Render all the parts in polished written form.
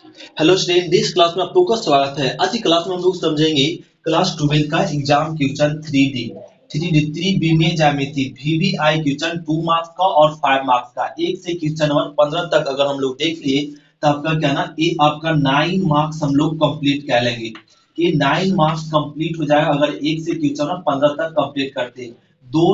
Hello student, this class में आप लोग का स्वागत है। आज की क्लास में हम लोग समझेंगे क्लास 12 का एग्जाम क्वेश्चन 3D 3D में ज्यामिति VVI क्वेश्चन 2 मार्क्स का और 5 मार्क्स का। 1 से क्वेश्चन नंबर 15 तक अगर हम लोग देख लिए तो आपका क्या ना, ये आपका 9 मार्क्स हम लोग कंप्लीट कर लेंगे। ये 9 मार्क्स कंप्लीट हो जाएगा अगर 1 से क्वेश्चन नंबर 15 तक कंप्लीट करते हैं। दो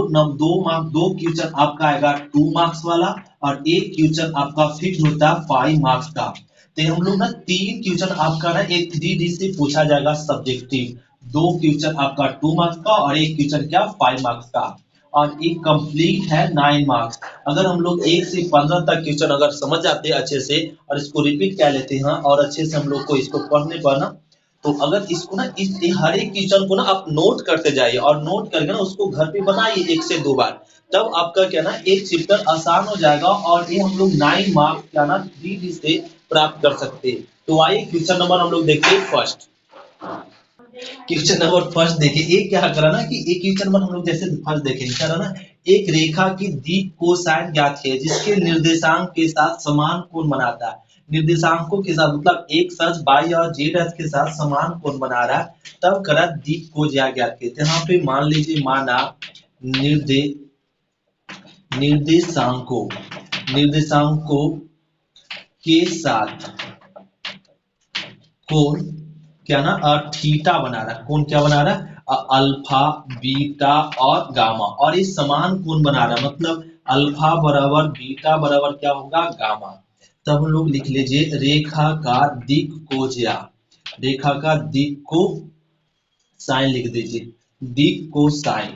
क्वेश्चन आपका आएगा 2 मार्क्स वाला और एक क्वेश्चन आपका फिक्स होता है 5 मार्क्स का। तो हम लोग ना 3 क्वेश्चन आपका ना एक 3D से पूछा जाएगा सब्जेक्टिव। 2 क्वेश्चन आपका 2 मार्क्स का और एक क्वेश्चन क्या 5 मार्क्स का। और एक कंप्लीट है 9 मार्क्स। अगर हम लोग 1 से 15 तक क्वेश्चन अगर समझ जाते हैं अच्छे से और इसको रिपीट कर लेते हैं और अच्छे से हम लोग को इसको पढ़ने पर ना, तो अगर इसको ना हर एक क्वेश्चन को ना आप नोट करते जाइए और नोट करके ना उसको घर पे बनाइए 1 से 2 बार। तब आपका क्या ना एक चैप्टर आसान हो जाएगा और ये हम लोग 9 मार्क्स क्या ना 3D से प्राप्त कर सकते हैं। तो आइए क्वेश्चन नंबर हम लोग देखते हैं फर्स्ट। क्वेश्चन नंबर फर्स्ट देखिए, ये क्या करा ना कि एक क्वेश्चन नंबर हम लोग जैसे फर्स्ट देखेंगे क्या रहा ना, एक रेखा की दीप कोसाइन ज्ञात है जिसके निर्देशांक के साथ समान कोण बनाता है। निर्देशांकों के साथ मतलब एक सच बाई और जेड अक्ष के साथ समान कोण बना रहा है, तब करा दीप को ज्ञात है। यहाँ पे मान लीजिए माना निर्दे निर्देशांकों निर्देशांकों के साथ कोण क्या ना थीटा बना रहा है। कोण क्या बना रहा है? अल्फा बीटा और गामा, और ये समान कोण बना रहा है मतलब अल्फा बराबर बीटा बराबर क्या होगा गामा। तब हम लोग लिख लीजिए रेखा का दिक को ज्या, रेखा का दिक को साइन लिख दीजिए, दिक को साइन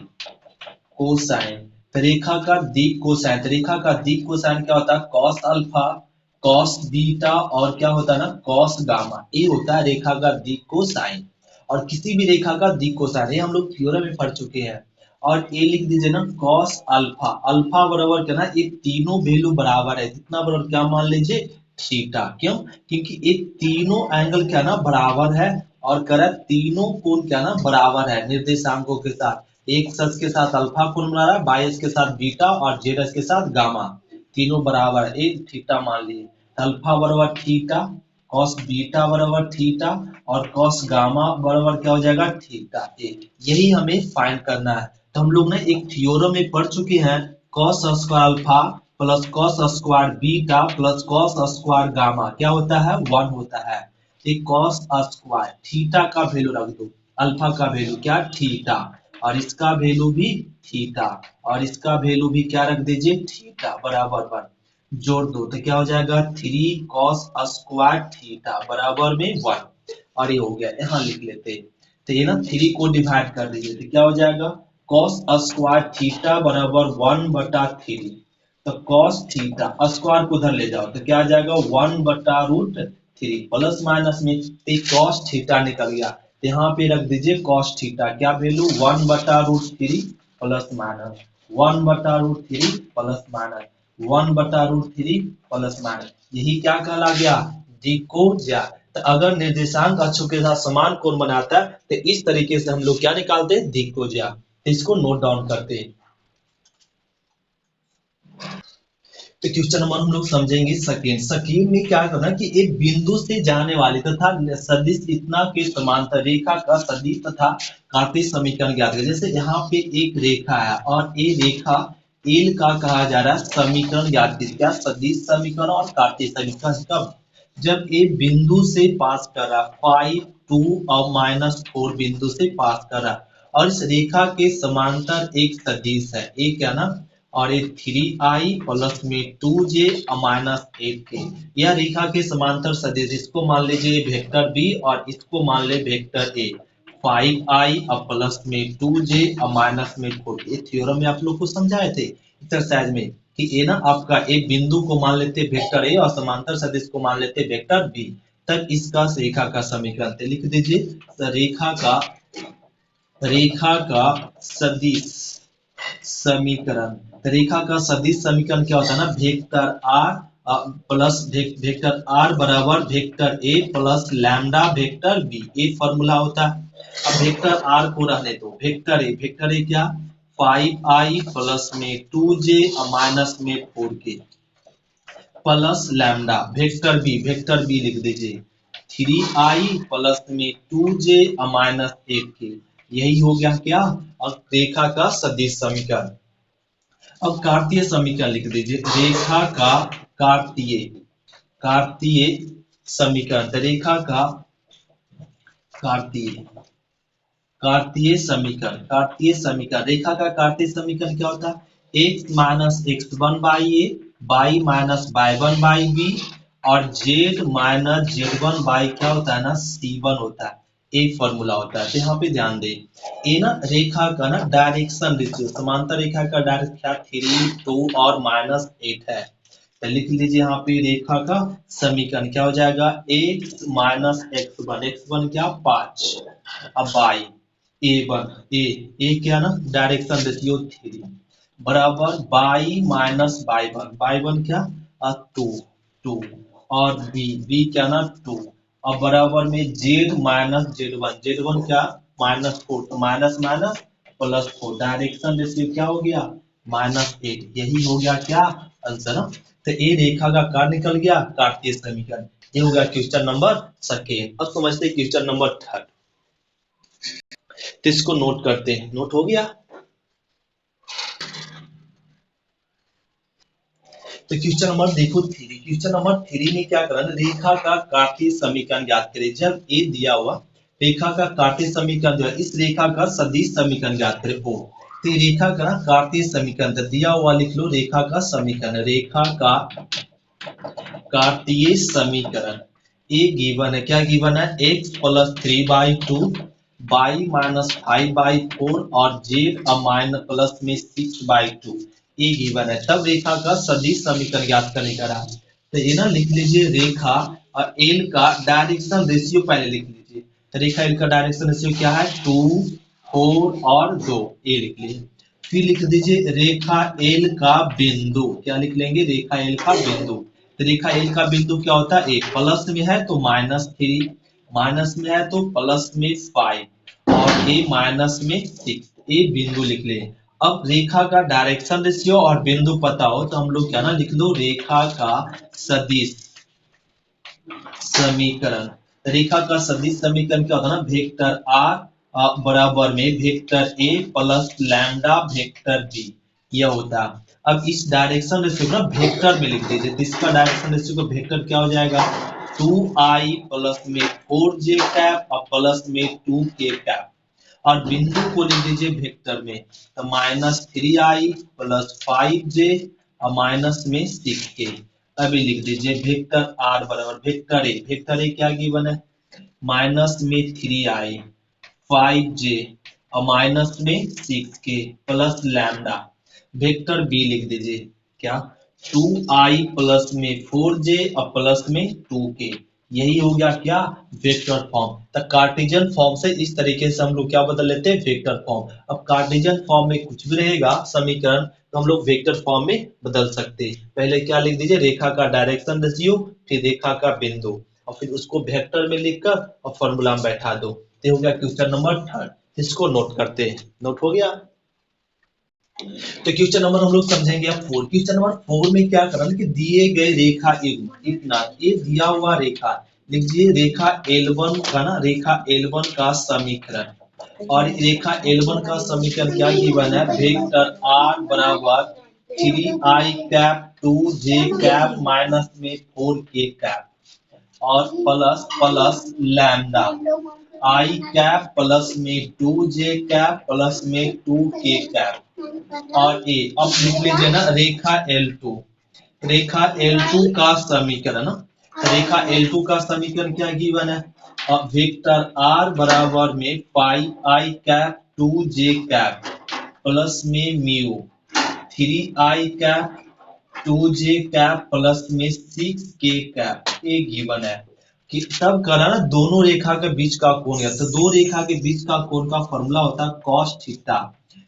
कोसाइन। तो रेखा का दिक कोसाइन, तो रेखा का दिक कोसाइन क्या होता है? कॉस अल्फा कॉस बीटा और क्या होता है ना कॉस गामा। ये होता है रेखा का दिक कोसाइन। और किसी भी रेखा का दिक कोसाइन ये हम लोग थ्योरम में पढ़ चुके हैं। और ये लिख दीजिए ना कॉस अल्फा, अल्फा बराबर क्या ना, ये तीनों वैल्यू बराबर है, कितना बराबर क्या मान लीजिए थीटा। क्यों? क्योंकि ये तीनों एंगल क्या ना बराबर है और करें तीनों कोण क्या ना बराबर है निर्देशांकों के साथ। एक एक्स के साथ अल्फा कोण बना रहा है, वाई के साथ बीटा और जेड के साथ गामा, तीनों बराबर है। एक थीटा मान लिए, अल्फा बराबर थीटा, कॉस बीटा बराबर थीटा और कॉस गामा बराबर क्या हो जाएगा थीटा। यही हमें फाइंड करना है। तो हम लोग ना एक थ्योरम में पढ़ चुके हैं, cos square alpha plus cos square beta plus cos square gamma क्या होता है 1 होता है। एक कॉस स्क्वायर थीटा का वैल्यू रख दो, अल्फा का वैल्यू क्या थीटा और इसका वैल्यू भी थीटा और इसका वैल्यू भी क्या रख दीजिए थीटा बराबर 1, जोड़ दो तो क्या हो जाएगा 3 cos स्क्वायर थीटा बराबर में 1। और ये हो गया, यहाँ लिख लेते हैं। तो ये ना 3 को डिवाइड कर दीजिए तो क्या हो जाएगा cos स्क्वायर थीटा बराबर 1/3। तो cos थीटा स्क्वायर को उधर ले जाओ तो क्या आ जाएगा 1/√3 प्लस माइनस में cos थीटा निकल गया। यहाँ पे रख दीजिए cos थीटा क्या value 1/√3 plus minus 1/√3 plus minus 1/√3 plus minus, यही क्या कहला गया दिक्कोज्या। तो अगर निर्देशांक अक्षों के साथ समान कोण बनाता है तो इस तरीके से हम लोग क्या निकालते हैं दिक्कोज्या। इसको नोट डाउन करते हैं। तो क्वेश्चन नंबर हम लोग समझेंगे सेकेंड। सेकेंड में क्या करना कि एक बिंदु से जाने वाली तथा सदिश इतना के समांतर रेखा का सदिश तथा कार्तीय समीकरण ज्ञात करें। जैसे यहाँ पे एक रेखा है और ये रेखा एल का कहा जा रहा है समीकरण ज्ञात कीजिए। क्या सदिश समीकरण और कार्तीय समीकरण कब? जब ये बिंदु से पास कर रहा 5 2 और -4 बिंदु से पास कर रहा और इस रेखा के समांतर एक सदिश है, एक क्या ना और एक 3i प्लस में 2j -8k। यह रेखा के समांतर सदिश, इसको मान लीजिए वेक्टर बी और इसको मान ले वेक्टर ए। 5i और प्लस में 2j और माइनस में 4। ये थ्योरम में आप लोग को समझाए थे एक्सरसाइज में कि ये ना आपका एक बिंदु को मान लेते वेक्टर ए और समांतर सदिश को मान लेते वेक्टर बी, तब इसका रेखा का समीकरण लिख दीजिए। रेखा का सदिश समीकरण, रेखा का सदिश समीकरण क्या होता है ना vector R plus vector are बराबर वेक्टर ए प्लस लैम्डा वेक्टर बी, ये फॉर्मूला होता है। अब वेक्टर आर को रहने दो, वेक्टर ए क्या 5i प्लस में 2j और माइनस में 4k plus lambda vector B लिख दीजिए 3i प्लस में 2j माइनस 1k। यही हो गया क्या? अब रेखा का सदिश समीकरण। अब कार्तीय समीकरण लिख दीजिए रेखा का कार्तीय कार्तीय समीकरण। तो रेखा का कार्तीय कार्तीय समीकरण रेखा का कार्तीय समीकरण क्या होता है? x minus x one by a by minus by one by b और z minus z one by क्या होता है ना c1 होता है। एक फॉर्मूला होता है। तो यहाँ पे ध्यान दें ये ना रेखा का ना डायरेक्शन रेशियो समांतर रेखा का डायरेक्शन 3 2 और माइनस 8 है। तो लिख लीजिए यहाँ पे रेखा का समीकरण क्या हो जाएगा? x माइनस एक्स वन क्या 5 अब बाई ए क्या ना डायरेक्शन रेशियो 3 बराबर बाई माइनस बाई वन क्या 2 और बी क्या ना 2 और बराबर में जेड वन क्या -4 तो minus minus plus 4 direction ratio क्या हो गया -8। यही हो गया क्या आंसर ना। तो ए रेखा का कार्य निकल गया कार्तीय समीकरण। ये हो गया क्वेश्चन नंबर सेकेंड। अब समझते हैं क्वेश्चन नंबर थर्ड। तो इसको नोट करते हैं। नोट हो गया? तो क्वेश्चन नंबर देखो क्वेश्चन नंबर 3 में क्या करना रेखा का कार्तीय समीकरण ज्ञात करें। जब ए दिया हुआ रेखा का कार्तीय समीकरण जो है इस रेखा का सदिश समीकरण ज्ञात करें ओ। तो रेखा का कार्तीय समीकरण तो दिया हुआ लिख लो रेखा का समीकरण रेखा का कार्तीय समीकरण ए गिवन है। क्या गिवन है? x प्लस 3/2 बाई माइनस 5/4 और जेड माइनस प्लस में 6/2 ये गिवन है। तब रेखा का सदिश समीकरण ज्ञात करने का रहा। तो ये ना लिख लीजिए रेखा और एल का डायरेक्शन रेशियो पहले लिख लीजिए। तो रेखा एल का डायरेक्शन रेशियो क्या है 2 4 और 2 ये लिख लीजिए। फिर लिख दीजिए रेखा एल का बिंदु। क्या लिख लेंगे? रेखा एल का बिंदु। तो रेखा एल का बिंदु क्या होता है? एक प्लस में है तो -3 माइनस में है तो प्लस में 5 और ए माइनस में 6 ए बिंदु लिख ले। अब रेखा का डायरेक्शन रेशियो और बिंदु पता हो तो हम लोग क्या ना लिख दो रेखा का सदिश समीकरण। रेखा का सदिश समीकरण क्या होता है ना वेक्टर आर बराबर में वेक्टर ए प्लस लैम्डा वेक्टर बी यह होता है। अब इस डायरेक्शन रेशियो को ना वेक्टर में लिख दीजिए। तो इसका डायरेक्शन रेशियो का वेक्टर क्या हो जाएगा 2i प्लस में 4j कैप और प्लस में 2k कैप और बिंदु को लिख दीजिए वेक्टर में। तो -3i प्लस 5j और माइनस में 6k। अभी लिख दीजिए वेक्टर आर बराबर वेक्टर ए क्या गिवन है माइनस में 3i 5j और माइनस में 6k plus lambda. Vector B लिख दीजिए क्या 2i प्लस में 4j और प्लस में 2k। यही हो गया क्या वेक्टर फॉर्म। तो कार्टेशियन फॉर्म से इस तरीके से हम लोग क्या बदल लेते हैं वेक्टर फॉर्म। अब कार्टेशियन फॉर्म में कुछ भी रहेगा समीकरण तो हम लोग वेक्टर फॉर्म में बदल सकते हैं। पहले क्या लिख दीजिए रेखा का डायरेक्शन रेशियो फिर रेखा का बिंदु और फिर उसको वेक्टर में लिखकर और फॉर्मूला में बैठा दो। ये हो गया क्वेश्चन नंबर थर्ड। इसको नोट करते हैं। नोट हो गया? तो क्वेश्चन नंबर हम लोग समझेंगे अब 4। क्वेश्चन नंबर 4 में क्या करना कि दिए गए रेखा इतना ये दिया हुआ रेखा लीजिए रेखा L1 का ना रेखा L1 का समीकरण और रेखा L1 का समीकरण क्या गिवन है वेक्टर r बराबर 3i cap 2j cap minus में 4k कैप और plus plus lambda i cap plus में 2j कैप प्लस में 2k कैप और ए। अब लिख लीजिए ना रेखा L2 का समीकरण। रेखा L2 का समीकरण क्या गिवन है वेक्टर r बराबर में पाई आई कैप 2j कैप प्लस में mu 3i cap 2j cap plus में 6k कैप ये गिवन है कि तब करा ना दोनों रेखा के बीच का कोण है। तो दो रेखा के बीच का कोण का फॉर्मूला होता है cos theta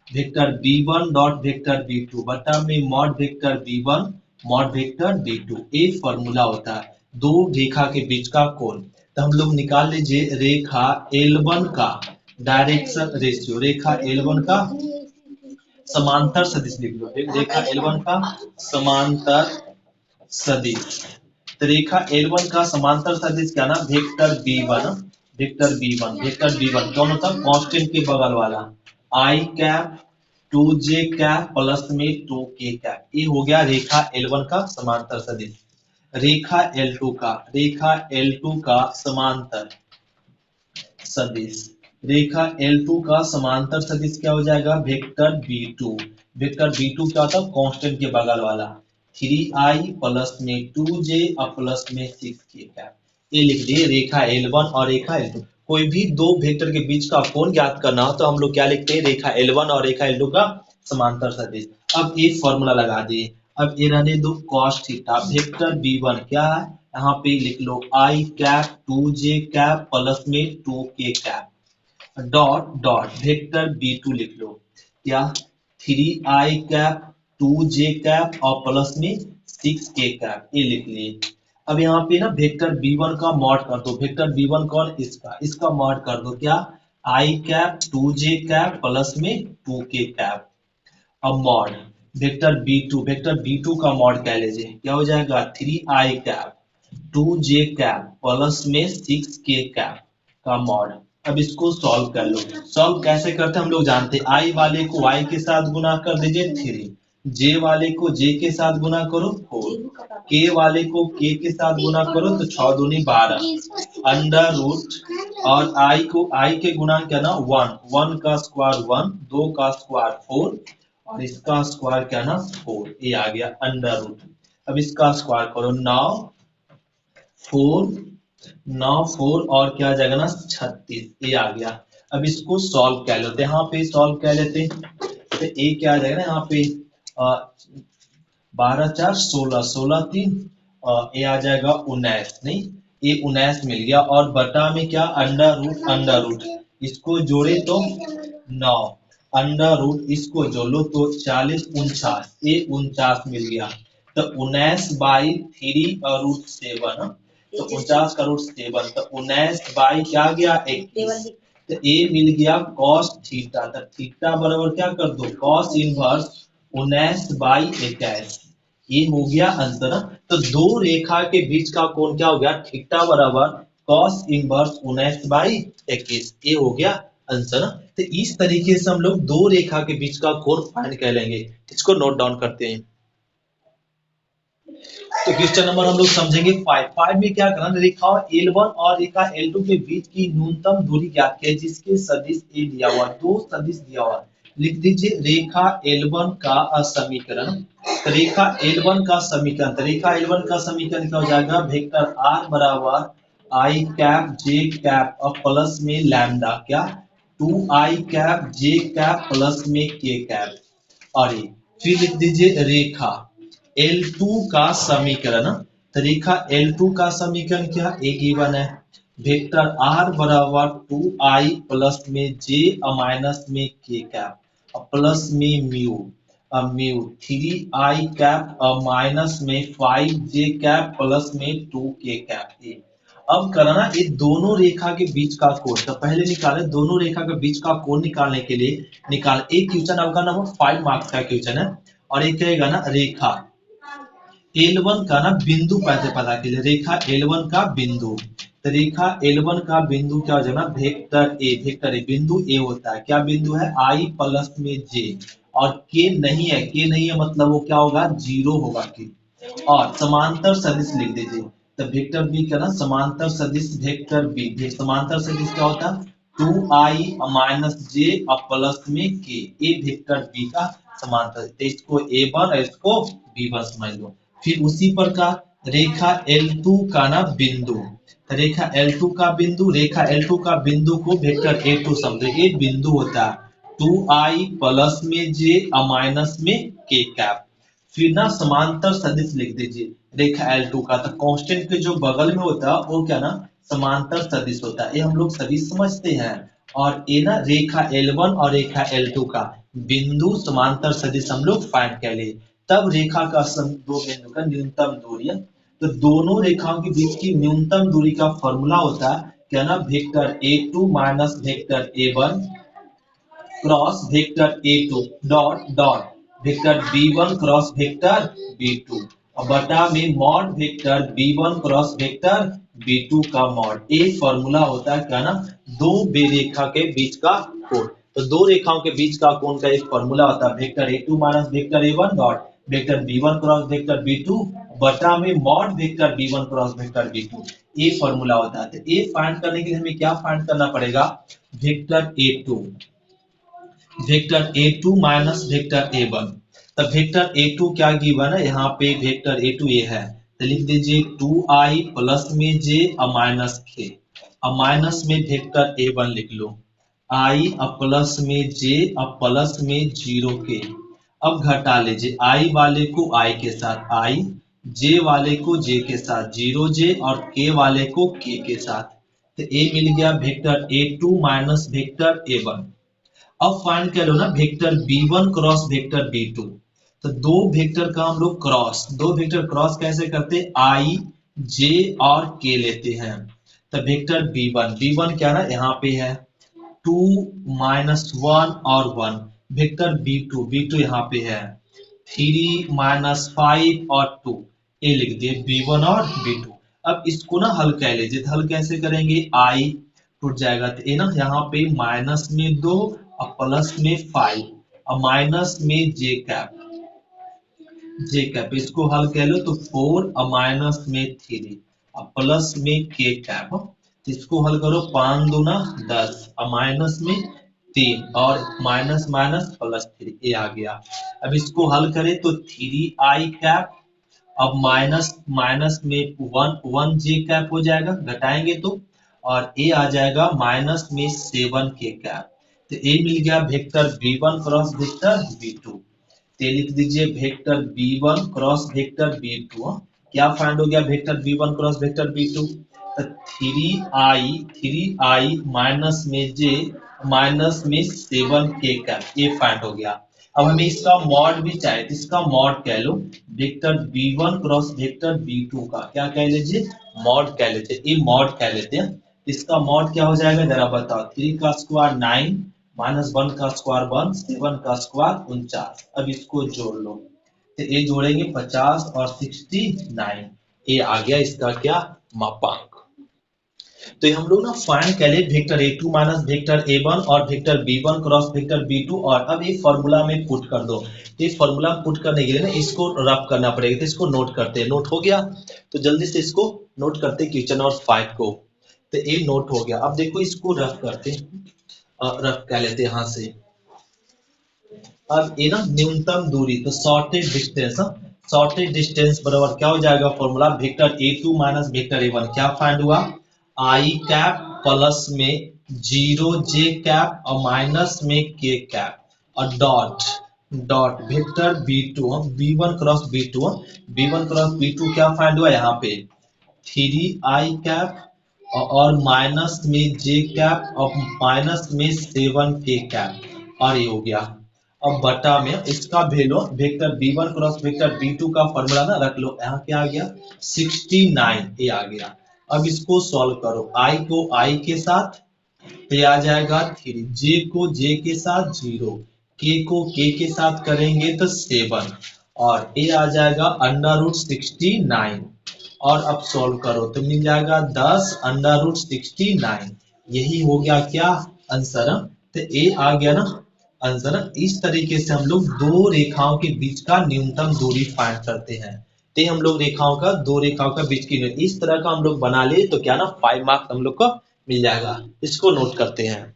vector b1 dot vector b2 बटा में mod vector b1 mod vector b2 एक फॉर्मूला होता है दो रेखा के बीच का कोण। तो हम लोग निकाल लीजिए रेखा L1 का डायरेक्शन रेशियो रेखा L1 का समांतर सदिश लिख लो रेखा L1 का समांतर सदिश। तो रेखा L1 का समांतर सदिश क्या ना, vector B1, vector B1, vector B1 कौन होता है, कांस्टेंट के बगल वाला, I cap 2j cap plus में 2k कैप। ये हो गया रेखा L1 का समांतर सदिश। रेखा L2 का, रेखा L2 का समांतर सदिश, रेखा L2 का समांतर सदिश क्या हो जाएगा, वेक्टर B2। वेक्टर B2 क्या होता है, कांस्टेंट के बगल वाला, 3i प्लस में 2j और प्लस में 6k कैप। ये लिख दिए रेखा L1 और रेखा L2। कोई भी दो वेक्टर के बीच का कोण ज्ञात करना हो तो हम लोग क्या लिखते हैं, रेखा L1 और रेखा L2 का समांतर सदिश। अब ये फॉर्मूला लगा दिए। अब ये रहने दो cos थीटा, वेक्टर B1 क्या है, यहाँ पे लिख लो i cap 2j cap plus में 2k cap dot dot vector B2 लिख लो क्या, 3i कैप 2j कैप और प्लस में 6k कैप। ये लिख लिए। अब यहाँ पे ना वेक्टर B1 का मॉड कर दो, वेक्टर B1 कौन, इसका मॉड कर दो क्या, i cap 2j cap plus में 2k कैप। अब mod vector B2, vector B2 का मॉड क्या लीजिए, क्या हो जाएगा, 3i cap 2j cap plus में 6k कैप का मॉड। अब इसको सॉल्व कर लो। सॉल्व कैसे करते हैं हम लोग जानते हैं, i वाले को y के साथ गुना कर दीजिए 3, j वाले को j के साथ गुना करो 4, k वाले को k के साथ गुना करो तो 6 दूनी 12 अंडर रूट, और i के गुणांक क्या ना 1, 1 का स्क्वायर 1, 2 का स्क्वायर 4 और इसका स्क्वायर क्या ना 4, ये आ गया अंडर रूट। अब इसका स्क्वायर करो 9 4 और क्या आ जाएगा ना 36, ये आ गया। अब इसको सॉल्व कर लेते हैं, यहाँ पे सॉल्व कर लेते हैं तो ये क्या आ जाएगा ना, यहाँ पे 12 4 16, 16 3 ये आ जाएगा 19, नहीं ये 19 मिल गया, और बटा में क्या अंडर रूट इसको जोड़े तो 9 अंडर रूट इसको जोड़ लो तो 40 49, ये 49 मिल गया। तो 19/3 और रूट 7, तो 49 का रूट 7, तो 19 बाई क्या गया 21, तो ए मिल गया cos थीटा। तो थीटा बराबर क्या कर दो, cos इनवर्स 19/21, ये हो गया आंसर। तो दो रेखा के बीच का कोण क्या हो गया, थीटा बराबर cos इनवर्स 19/21, ये हो गया आंसर। तो इस तरीके से हम लोग दो रेखा के बीच का कोण फाइंड कर लेंगे। इसको नोट डाउन करते हैं। तो क्वेश्चन नंबर हम लोग समझेंगे 5 में क्या करना, रेखा L1 और रेखा L2 के बीच की न्यूनतम दूरी ज्ञात कीजिए जिसके सदिश ए दिया हुआ, दो सदिश दिया हुआ। लिख दीजिए रेखा L1 का समीकरण। तो रेखा L1 का समीकरण, तो रेखा L1 का समीकरण क्या हो जाएगा, वेक्टर R बराबर i कैप j कैप और प्लस में लैम्डा क्या 2i cap j cap plus में k कैप। और ये फिर लिख दीजिए रेखा L2 का समीकरण। तो रेखा L2 का समीकरण क्या, एक गिवन है, वेक्टर R बराबर 2i प्लस में j माइनस में k कैप और प्लस में म्यू 3i कैप माइनस में 5j कैप प्लस में 2k कैप। अब करना ये दोनों रेखा के बीच का कोण, तो पहले निकाले दोनों रेखा के बीच का कोण निकालने के लिए निकाल, एक क्वेश्चन आपका नंबर 5 मार्क्स का क्वेश्चन है, और एक कहेगा ना रेखा L1 का ना बिंदु पहले पता कीजिए, रेखा L1 का बिंदु। तो रेखा L1 का बिंदु क्या हो जाएगा, वेक्टर ए, वेक्टर ए बिंदु ए होता है, क्या बिंदु है i प्लस में j, और k नहीं है, k नहीं है मतलब वो क्या होगा 0 होगा k। और समांतर सदिश लिख दीजिए, तो वेक्टर बी का ना समांतर सदिश वेक्टर बी, समांतर सदिश क्या होता है 2i माइनस j और प्लस में k, ए वेक्टर बी का समांतर। तो इसको a1 और इसको b1 समझ लो। फिर उसी प्रकार रेखा L2 का ना बिंदु, रेखा L2 का बिंदु, रेखा L2 का बिंदु को वेक्टर A2 समझे, ये बिंदु होता है 2i प्लस में j और माइनस में k कैप। फिर ना समांतर सदिश लिख दीजिए रेखा L2 का, तो कांस्टेंट के जो बगल में होता है वो क्या ना समांतर सदिश होता है, ये हम लोग सभी समझते हैं। और ये ना रेखा L1 और रेखा L2 का बिंदु समांतर सदिश हम लोग फाइंड कर लिए। तब रेखा का दो बिंदु का न्यूनतम दूरी, तो दोनों रेखाओं के बीच की न्यूनतम दूरी का फॉर्मूला होता है क्या ना vector A2 minus vector A1 cross vector A2 dot dot vector B1 cross vector B2। और बटा में mod vector b1 cross vector b2 का मॉड। ये फॉर्मूला होता है क्या ना, दो बेरेखा के बीच का कोण। तो दो रेखाओं के बीच का कोण का एक फॉर्मूला होता है vector a2 minus vector a1 dot vector b1 cross vector b2 बटा में mod vector b1 cross vector b2। ये फॉर्मूला होता है। तो ये फाइंड करने के लिए हमें क्या फाइंड करना पड़ेगा, vector a2 minus vector a1। तब वेक्टर a2 क्या गिवन है, यहाँ पे वेक्टर a2 ये है, तो लिख दीजिए 2i प्लस में j और माइनस k, और माइनस में वेक्टर a1 लिख लो i और प्लस में j और प्लस में 0k। अब घटा लीजिए i वाले को i के साथ i, j वाले को j के साथ 0j और k वाले को k के साथ। तो a मिल गया vector a2 minus vector a1। अब फाइंड कर लो ना vector b1 cross vector b2। तो दो वेक्टर का हम लोग दो वेक्टर क्रॉस कैसे करते हैं, i j और k लेते हैं। तो वेक्टर b1 क्या ना यहाँ पे है 2 माइनस 1 और 1। वेक्टर b2 यहाँ पे है 3 माइनस 5 और 2। ये लिख दिए b1 और b2। अब इसको ना हल कर लीजिए। हल कैसे करेंगे, i टूट जाएगा तो ये ना यहाँ पे माइनस में 2 और प्लस में 5 और माइनस में जे कैप इसको हल कर लो तो 4 और माइनस में 3 और प्लस में के कैप। इसको हल करो 5 दूना 10 और माइनस में 3 और माइनस माइनस प्लस 3 ये आ गया। अब इसको हल करें तो 3i कैप, अब माइनस माइनस में 1 जे कैप हो जाएगा घटाएंगे तो, और ए आ जाएगा माइनस में 7 के कैप। तो ए मिल गया vector b1 cross vector b2। तो लिख दीजिए vector b1 cross vector b2। क्या फाइंड हो गया vector b1 cross vector b2, तो 3i माइनस में j माइनस में 7 के कैप ये फाइंड हो गया। अब हमें इसका मॉड भी चाहिए, तो इसका मॉड कह लो vector b1 cross vector b2 का क्या कह लीजिए, मॉड कह लेते हैं। ये मॉड कह लेते हैं। इसका मॉड क्या हो जाएगा जरा बताओ, 3 का स्क्वायर 9 माइनस 1 का स्क्वायर 1 7 का स्क्वायर 49। अब इसको जोड़ लो तो ये जोड़ेंगे 50 और 69। ये आ गया इसका क्या, मापांक। तो ये हम लोग ना फाइंड कर लिए vector a2 minus vector a1 और vector b1 cross vector b2। और अब ये फॉर्मूला में पुट कर दो। तो इस फॉर्मूला में पुट करने के लिए ना इसको रफ करना पड़ेगा। तो इसको नोट करते हैं। नोट हो गया तो जल्दी से इसको नोट करते हैं क्वेश्चन नंबर 5 को। तो ये नोट हो गया। अब देखो इसको रफ करते हैं, रफ कर लेते हैं यहाँ से। अब ये ना न्यूनतम दूरी तो शॉर्टेज डिस्टेंस बराबर क्या हो जाएगा, formula vector a2 minus vector a1 क्या फाइंड हुआ, i कैप प्लस में 0j कैप और माइनस में k कैप और dot vector b1 cross b2 क्या फाइंड हुआ यहाँ पे 3i कैप और माइनस में j कैप और माइनस में 7k कैप और ये हो गया। अब बटा में इसका value vector b1 cross vector b2 का फॉर्मूला ना रख लो, यहाँ क्या आ गया 69 ये आ गया। अब इसको सॉल्व करो, i को i के साथ तो ये आ जाएगा 3, j को j के साथ 0, k को k के साथ करेंगे तो 7 और ये आ जाएगा √69। और अब सॉल्व करो तो मिल जाएगा 10 √69। यही हो गया क्या आंसर। तो ये आ गया ना आंसर। इस तरीके से हम लोग दो रेखाओं के बीच का न्यूनतम दूरी फाइंड करते हैं। तो हम लोग दो रेखाओं का बीच की इस तरह का हम लोग बना ले तो क्या ना 5 मार्क्स हम लोग को मिल जाएगा। इसको नोट करते हैं।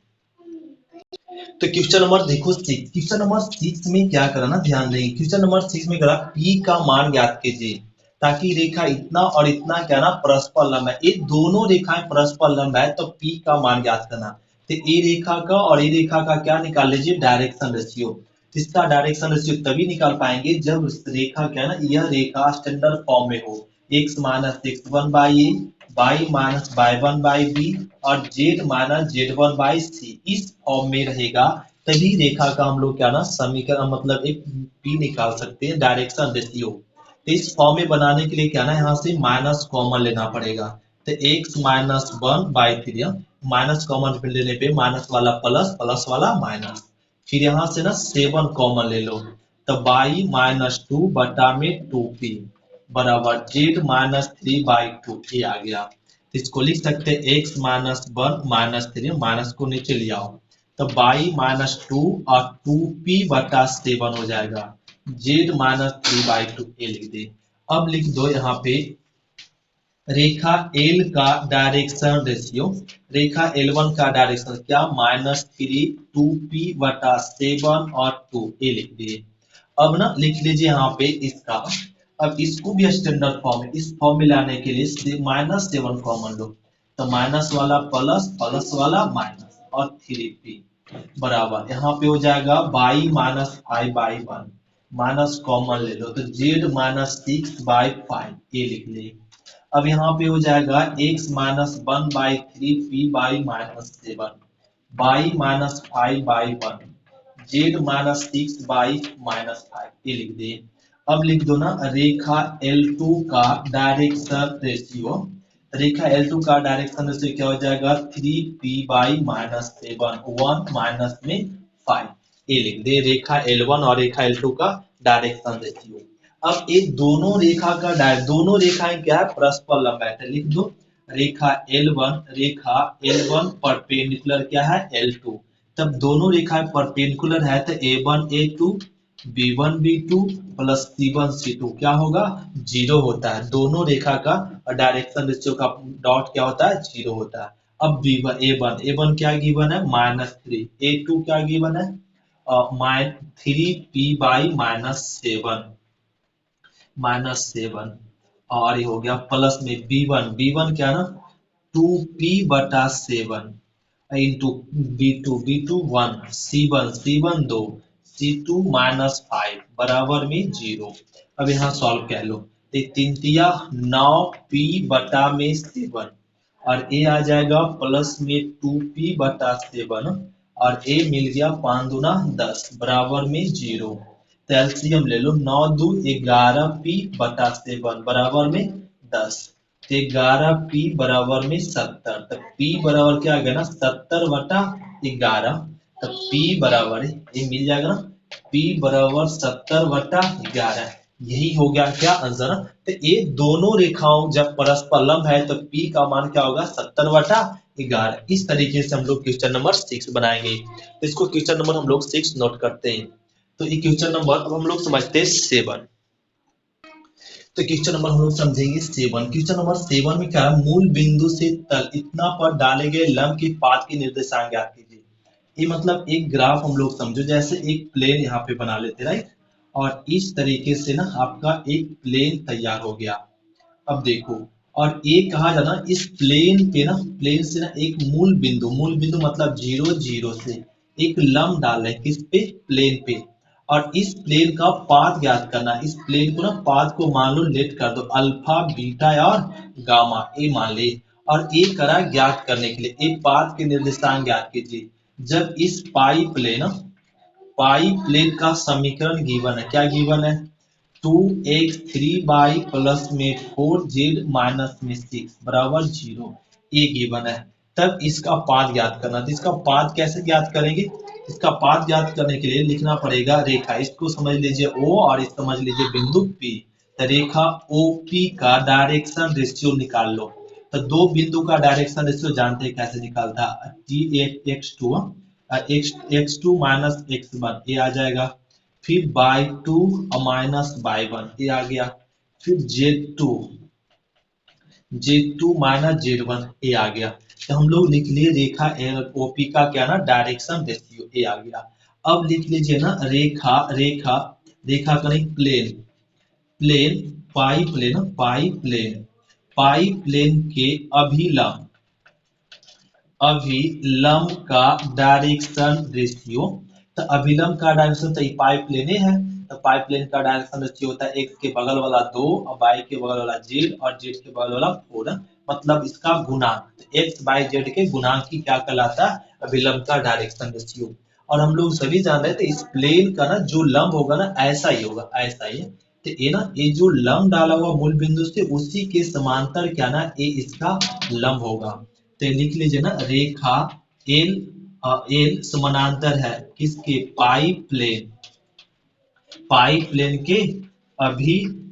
तो क्वेश्चन नंबर देखो 6। क्वेश्चन नंबर 6 में क्या करना, ध्यान देंगे। क्वेश्चन नंबर 6 में करा P का मान ज्ञात कीजिए ताकि रेखा इतना और इतना क्या ना परस्पर लंब है। ये दोनों रेखाएं परस्पर लंब है तो P का मान ज्ञात करना। तो ए रेखा का और ए रेखा का क्या निकाल लीजिए, डायरेक्शन रेशियो। इसका डायरेक्शन रेशियो तभी निकाल पाएंगे जब रेखा क्या ना यह रेखा स्टैंडर्ड फॉर्म में हो, x minus x1 by a, y minus y1 by b और z minus z1 by c इस फॉर्म में रहेगा। तभी रेखा का हम लोग क्या ना समीकरण मतलब एक p निकाल सकते हैं, डायरेक्शन रेशियो। तो इस फॉर्म में बनाने के लिए क्या ना यहाँ से माइनस कॉमन लेना पड़ेगा। तो x minus 1 by 3 minus common लेने पे माइनस वाला प्लस प्लस वाला माइनस, फिर यहाँ से ना 7 कॉमन ले लो तो बाई माइनस 2 बटा में 2p बराबर जेड माइनस 3/2 ये आ गया। तो इसको लिख सकते हैं एक्स माइनस 1 माइनस 3, माइनस को नीचे ले आओ तो बाई माइनस 2 और 2p/7 हो जाएगा। जेड माइनस 3/2 ये लिख दे। अब लिख दो यहाँ पे रेखा एल का डायरेक्शन रेशियो। रेखा L1 का डायरेक्शन क्या, -3 2p/7 और 2 ये लिख दिए। अब ना लिख लीजिए यहाँ पे इसका, अब इसको भी स्टैंडर्ड फॉर्म है, इस फॉर्म में लाने के लिए -7 कॉमन लो तो माइनस वाला प्लस, प्लस वाला माइनस और 3p बराबर यहाँ पे हो जाएगा बाई -5/1 माइनस कॉमन ले लो तो जेड -6/5 ये लिख ले। अब यहाँ पे हो जाएगा x -1/3p/-7 बाई -5/1 जेड -6/-5 ये लिख दे। अब लिख दो ना रेखा L2 का डायरेक्शन रेशियो। रेखा L2 का डायरेक्शन रेशियो क्या हो जाएगा 3p/-7 1 माइनस में 5 ये लिख दे। रेखा L1 और रेखा L2 का डायरेक्शन रेशियो। अब ये दोनों रेखाएं क्या है, परस्पर लंब है तो लिख दो रेखा L1 परपेंडिकुलर क्या है L2। तब दोनों रेखाएं परपेंडिकुलर है तो A1 A2 B1 B2 plus C1 C2 क्या होगा 0 होता है। दोनों रेखा का डायरेक्शन रेशियो का डॉट क्या होता है 0 होता है। अब B1 A1 क्या गिवन है -3, A2 क्या गिवन है -3p/-7 -7 और ये हो गया प्लस में B1 क्या ना 2p/7 into B2 1 C1 2 C2 -5 बराबर में 0। अब यहाँ सॉल्व कर लो तो 3 9p/7 और ए आ जाएगा प्लस में 2p/7 और ए मिल गया 5 दूना 10 बराबर में 0। तो एलसीएम ले लो 9 2 11p/7 बराबर में 10 तो 11p बराबर में 70। तो p बराबर क्या आ गया ना 70/11 तो p बराबर ये मिल जाएगा ना p बराबर 70/11 यही हो गया क्या आंसर। तो ये दोनों रेखाओं जब परस्पर लंब है तो p का मान क्या होगा 70/11। इस तरीके से हम लोग क्वेश्चन नंबर 6 बनाएंगे। तो इसको क्वेश्चन नंबर हम लोग 6 नोट करते हैं। तो ये क्वेश्चन नंबर अब हम लोग समझते हैं 7। तो क्वेश्चन नंबर हम लोग समझेंगे 7। क्वेश्चन नंबर 7 में क्या है, मूल बिंदु से तल इतना पर डाले गए लंब के पाद के निर्देशांक ज्ञात कीजिए। ये मतलब एक ग्राफ हम लोग समझो जैसे एक प्लेन यहाँ पे बना लेते राइट, और इस तरीके से ना आपका एक प्लेन तैयार हो गया। अब देखो और एक कहा जाना इस प्लेन से ना एक मूल बिंदु मतलब 0 से एक लंब डाल रहे किस पे प्लेन पे, और इस प्लेन का पाथ ज्ञात करना। इस प्लेन को ना पाथ को मान लो लेट कर दो अल्फा बीटा और गामा ए मान ले, और ए करा ज्ञात करने के लिए ए पाथ के निर्देशांक ज्ञात कीजिए। जब इस पाई प्लेन का समीकरण गिवन है, क्या गिवन है 2x 3y प्लस में 4z माइनस में 6 बराबर 0 ये गिवन है। तब इसका पाथ ज्ञात करना। तो इसका पाथ कैसे ज्ञात करेंगे, इसका पाथ ज्ञात करने के लिए लिखना पड़ेगा रेखा, इसको समझ लीजिए O और इस समझ लीजिए बिंदु P। तो रेखा OP का डायरेक्शन रेशियो निकाल लो। तो दो बिंदु का डायरेक्शन रेशियो जानते हैं कैसे निकालता है x2 माइनस x1 ये आ जाएगा, फिर by2 और माइनस by1 ये आ गया, फिर z2 माइनस z1 ये आ गया। तो हम लोग लिख लिए रेखा ओपी का क्या ना डायरेक्शन रेशियो ये आ गया। अब लिख लीजिए ना रेखा करें प्लेन पाई प्लेन के अभिलंब का डायरेक्शन रेशियो। तो अभिलंब का डायरेक्शन तो पाई प्लेन है, तो पाई प्लेन का डायरेक्शन रेशियो होता है x के बगल वाला 2 और y के बगल वाला z और z के बगल वाला 4, मतलब इसका गुणांक। तो x बाई z के गुणांक की क्या कहलाता है अभिलंब का डायरेक्शन रेशियो। और हम लोग सभी जान रहे थे इस प्लेन का ना जो लंब होगा ना ऐसा ही होगा, ऐसा ही है। तो ये जो लंब डाला हुआ मूल बिंदु से उसी के समांतर क्या ना ये इसका लंब होगा। तो लिख लीजिए ना रेखा एल समानांतर है किसके पाई प्लेन के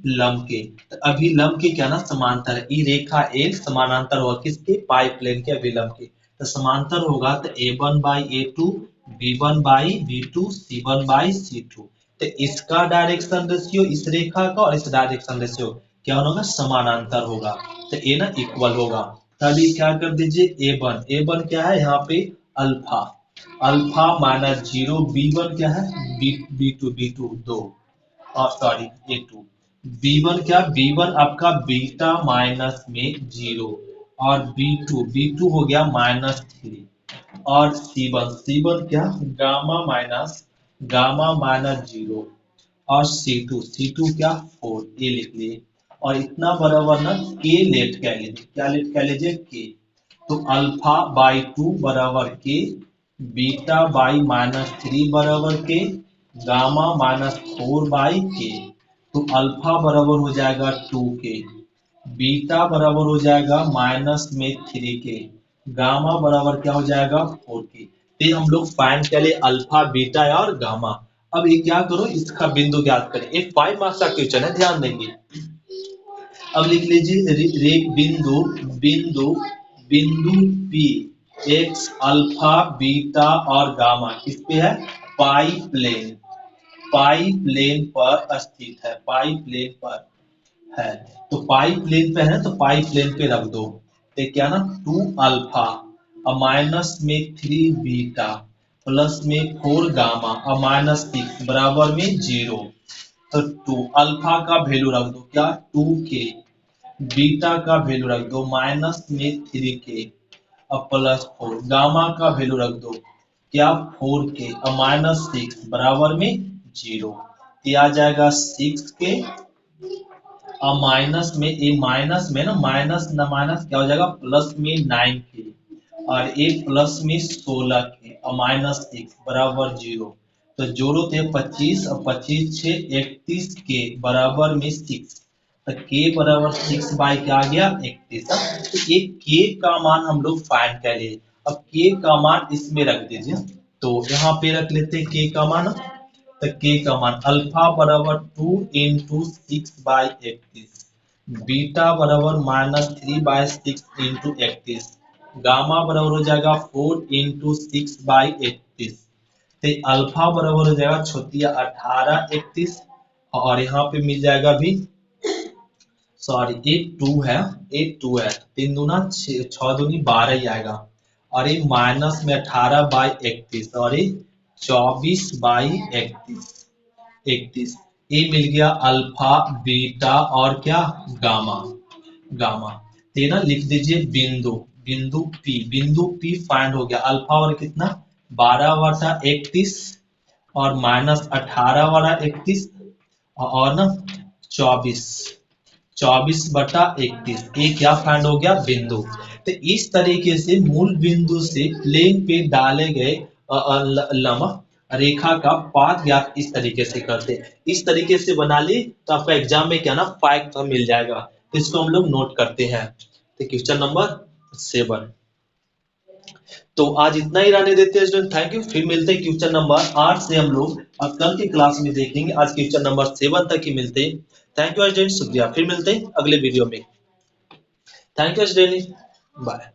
लंब के। तो अभिलंब के क्या ना समांतर है। ई रेखा एक समानांतर होगा किसके, पाई प्लेन के अभिलंब के। तो समांतर होगा तो A1 by A2, B1 by B2, C1 by C2। तो इसका डायरेक्शन रेशियो इस रेखा का और इस डायरेक्शन रेशियो क्या होगा, समानांतर होगा। तो ये ना इक्वल होगा। तभी क्या कर दीजिए A1 क्या है यहाँ पे अल्फा, अल्फा माइनस 0, B1 क्या है B2 2, और सॉरी A2, B1 क्या, B1 आपका बीटा माइनस में 0, और B2 हो गया -3, और C1 क्या गामा माइनस 0, और C2 क्या 4, ये लिख लिए। और इतना बराबर ना के लेट कह लीजिए, क्या लेट कह लीजिए के। तो अल्फा बाई 2 बराबर के, बीटा बाई -3 बराबर के, गामा -4 बाई के। तो अल्फा बराबर हो जाएगा 2 के, बीटा बराबर हो जाएगा -3 के, गामा बराबर क्या हो जाएगा 4 के। फिर हम लोग फाइंड कर ले अल्फा बीटा और गामा। अब ये क्या करो, इसका बिंदु ज्ञात करें। ये 5 मार्क्स का क्वेश्चन है, ध्यान देंगे। अब लिख लीजिए बिंदु बिंदु बिंदु P एक्स अल्फा बीटा और गामा किस पे है, पाई प्लेन पर स्थित है, पाई प्लेन पर है। तो पाई प्लेन पे है तो पाई प्लेन पे रख दो। तो क्या ना 2 अल्फा और माइनस में 3 बीटा प्लस में 4 गामा और -6 बराबर में 0। तो 2 अल्फा का वैल्यू रख दो क्या 2 के, बीटा का वैल्यू रख दो माइनस में 3 के और प्लस 4, गामा का वैल्यू रख दो क्या 4 के और -6 बराबर में 0। ये आ जाएगा 6 के और माइनस में, ए माइनस में ना माइनस क्या हो जाएगा प्लस में 9 के, और ए प्लस में 16 के और -6 बराबर 0। तो जोड़ो थे 25 और 25 6 31 के बराबर में 6। तो के बराबर 6 बाई क्या आ गया 31। तो ये के का मान हम लोग फाइंड कर लिए। अब के का मान इसमें रख दीजिए। तो यहाँ पे रख लेते हैं के का मान। तो के का मान अल्फा बराबर 2 इंटू 6 बाई 31, बीटा बराबर -3 बाई 6 इंटू 31, गामा बराबर हो जाएगा 4 इंटू 6 बाई 31। तो अल्फा बराबर हो जाएगा छोटिया 18 31, और यहाँ पे मिल जाएगा भी सॉरी 8 2 है 3 दूना 6 दूनी 12 ही आएगा, और ये माइनस में 18 बाई 31 और ये 24 बाई 31। ये मिल गया अल्फा बीटा और क्या गामा। तो ना लिख दीजिए बिंदु पी फाइंड हो गया। अल्फा और कितना 12 बटा 31 और -18 बटा 31 और ना 24 बटा 31, ये क्या फाइंड हो गया बिंदु। तो इस तरीके से मूल बिंदु से प्लेन पे डाले गए लंब रेखा का पाथ ज्ञात इस तरीके से करते। इस तरीके से बना ली तो आपका एग्जाम में क्या ना फैक्ट मिल जाएगा। तो इसको हम लोग नोट करते हैं। तो क्वेश्चन नंबर 7। तो आज इतना ही रहने देते हैं स्टूडेंट, थैंक यू। फिर मिलते हैं क्वेश्चन नंबर 8 से हम लोग कल की क्लास में देखेंगे। आज क्वेश्चन नंबर 7 तक ही मिलते हैं। थैंक यू स्टूडेंट, शुक्रिया। फिर मिलते हैं अगले वीडियो में। Thank you student, bye.